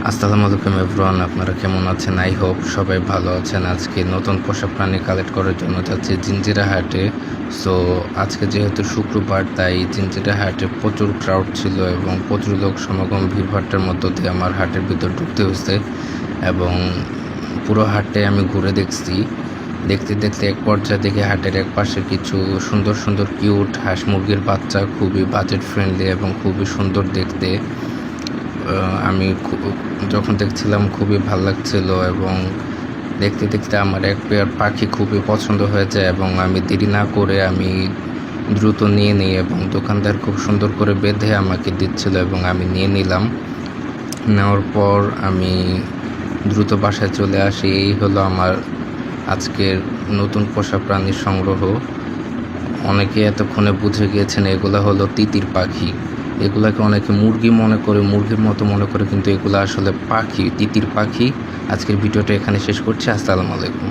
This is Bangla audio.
আসসালামু আলাইকুম এভরিওয়ান, আপনারা কেমন আছেন? আই হোপ সবাই ভালো আছেন। আজকে নতুন পোষা প্রাণী কালেক্ট করার জন্য যাচ্ছি জিঞ্জিরা হাটে। সো আজকে যেহেতু শুক্রবার, তাই জিঞ্জিরা হাটে প্রচুর ক্রাউড ছিল এবং প্রচুর লোক সমাগম, ভিড়ভাট্টার মধ্য দিয়ে আমার হাটের ভিতর ঢুকতে হয়েছে এবং পুরো হাটে আমি ঘুরে দেখছি। দেখতে দেখতে এক পর্যায়ে দেখে হাটের এক পাশে কিছু সুন্দর সুন্দর কিউট হাঁস মুরগির বাচ্চা, খুবই বাজেট ফ্রেন্ডলি এবং খুবই সুন্দর দেখতে। আমি যখন দেখছিলাম খুবই ভালো লাগছিল এবং দেখতে দেখতে আমার এক পেয়ার পাখি খুবই পছন্দ হয়ে যায় এবং আমি দেরি না করে আমি দ্রুত নিয়ে নিই এবং দোকানদার খুব সুন্দর করে বেঁধে আমাকে দিচ্ছিল এবং আমি নিয়ে নিলাম। নেওয়ার পর আমি দ্রুত বাসায় চলে আসি। এই হলো আমার আজকের নতুন পোষা প্রাণীর সংগ্রহ। অনেকে এতক্ষণে বুঝে গিয়েছেন এগুলো হলো তিতির পাখি। এগুলাকে অনেকে মুরগি মনে করে, মুরগির মতো মনে করে, কিন্তু এগুলো আসলে পাখি, তিতির পাখি। আজকের ভিডিওটা এখানে শেষ করছি। আসসালামু আলাইকুম।